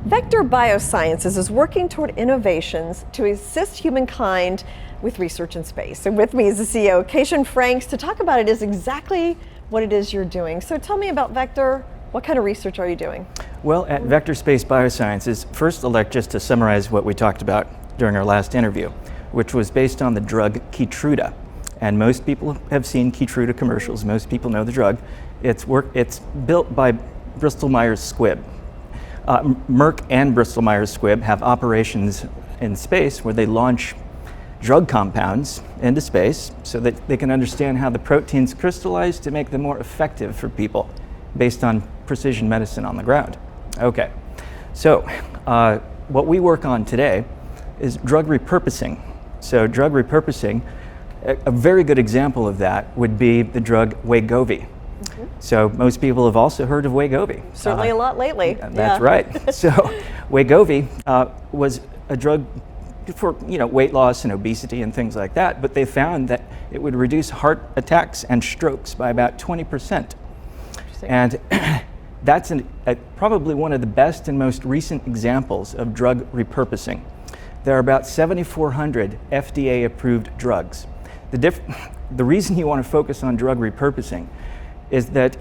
Vector Biosciences is working toward innovations to assist humankind with research in space. And with me is the CEO, Cation Franks, to talk about it is exactly what it is you're doing. So tell me about Vector. What kind of research are you doing? Well, at Vector Space Biosciences, first I'd like just to summarize what we talked about during our last interview, which was based on the drug Keytruda. And most people have seen Keytruda commercials. Most people know the drug. It's built by Bristol Myers Squibb. Merck and Bristol Myers Squibb have operations in space where they launch drug compounds into space so that they can understand how the proteins crystallize to make them more effective for people based on precision medicine on the ground. Okay, so what we work on today is drug repurposing. So drug repurposing, a very good example of that would be the drug Wegovy. Mm-hmm. So most people have also heard of Wegovy. Certainly a lot lately. That's right. So Wegovy was a drug for weight loss and obesity and things like that, but they found that it would reduce heart attacks and strokes by about 20%. And that's probably one of the best and most recent examples of drug repurposing. There are about 7,400 FDA-approved drugs. The reason you want to focus on drug repurposing is that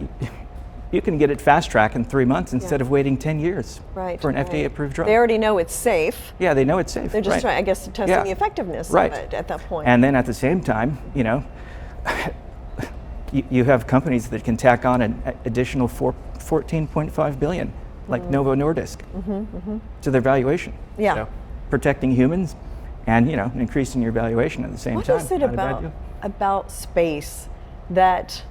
you can get it fast track in 3 months instead of waiting 10 years for an FDA-approved drug. They already know it's safe. Yeah, they know it's safe. They're just trying, I guess, testing the effectiveness of it at that point. And then at the same time, you have companies that can tack on an additional 14.5 billion, like Novo Nordisk, to their valuation. Yeah. So, protecting humans and increasing your valuation at the same time. What is it about space that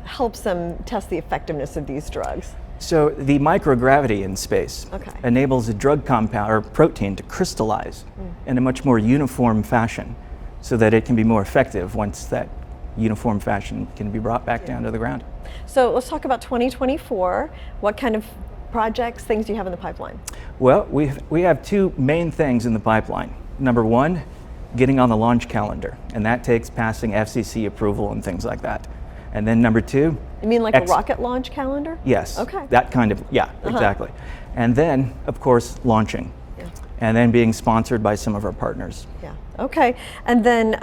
helps them test the effectiveness of these drugs? So the microgravity in space enables a drug compound or protein to crystallize in a much more uniform fashion so that it can be more effective once that uniform fashion can be brought back down to the ground. So let's talk about 2024. What kind of projects, things do you have in the pipeline? Well, we have two main things in the pipeline. Number one, getting on the launch calendar, and that takes passing FCC approval and things like that. And then number two. You mean like a rocket launch calendar? Yes. Okay. That kind of, exactly. And then, of course, launching. Yeah. And then being sponsored by some of our partners. Yeah. Okay. And then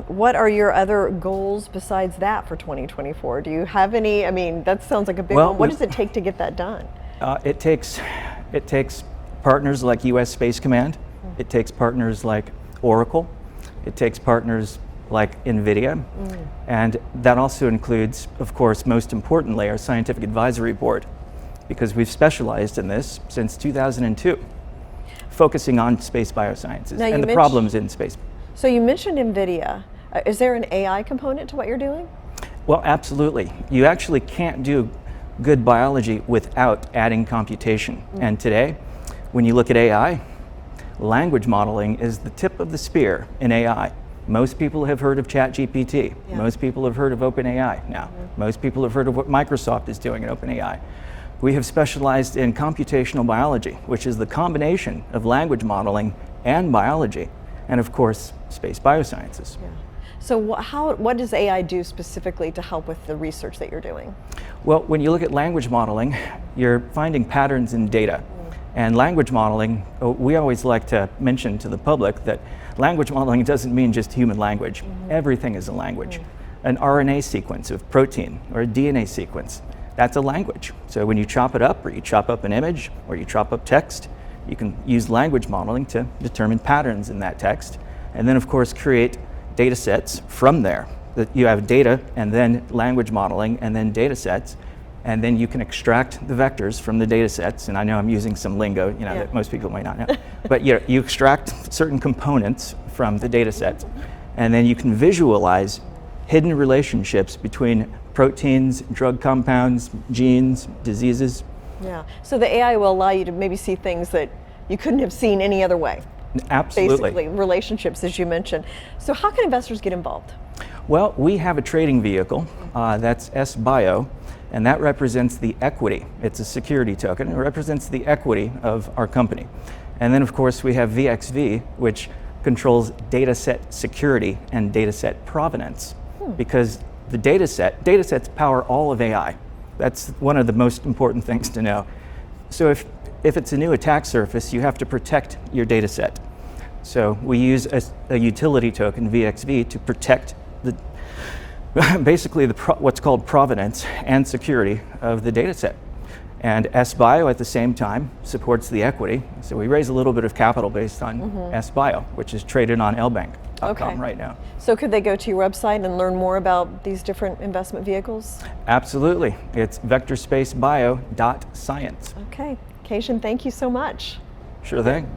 what are your other goals besides that for 2024? Do you have any? I mean, that sounds like a big one. What does it take to get that done? It takes partners like U.S. Space Command. It takes partners like Oracle. It takes partners like NVIDIA. And that also includes, of course, most importantly, our scientific advisory board, because we've specialized in this since 2002, focusing on space biosciences and the problems in space. So you mentioned NVIDIA. Is there an AI component to what you're doing? Well, absolutely. You actually can't do good biology without adding computation. And today, when you look at AI, language modeling is the tip of the spear in AI. Most people have heard of ChatGPT. Yeah. Most people have heard of OpenAI now. Most people have heard of what Microsoft is doing in OpenAI. We have specialized in computational biology, which is the combination of language modeling and biology, and of course, space biosciences. Yeah. So what does AI do specifically to help with the research that you're doing? Well, when you look at language modeling, you're finding patterns in data. And language modeling, we always like to mention to the public that language modeling doesn't mean just human language. Everything is a language. An RNA sequence of protein or a DNA sequence, that's a language. So when you chop it up, or you chop up an image, or you chop up text, you can use language modeling to determine patterns in that text. And then of course create data sets from there. That you have data and then language modeling and then data sets. And then you can extract the vectors from the data sets. And I know I'm using some lingo, that most people might not know. But you extract certain components from the data sets, and then you can visualize hidden relationships between proteins, drug compounds, genes, diseases. Yeah. So the AI will allow you to maybe see things that you couldn't have seen any other way. Absolutely. Basically, relationships, as you mentioned. So how can investors get involved? Well, we have a trading vehicle, that's SBio. And that represents the equity. It's a security token. It represents the equity of our company. And then, of course, we have VXV, which controls data set security and data set provenance. Because the data sets power all of AI. That's one of the most important things to know. So if it's a new attack surface, you have to protect your data set. So we use a utility token, VXV, to protect the basically what's called provenance and security of the data set. And SBio at the same time supports the equity. So we raise a little bit of capital based on SBio, which is traded on lbank.com right now. So could they go to your website and learn more about these different investment vehicles? Absolutely. It's vectorspacebio.science. Okay. Cation, thank you so much. Sure thing.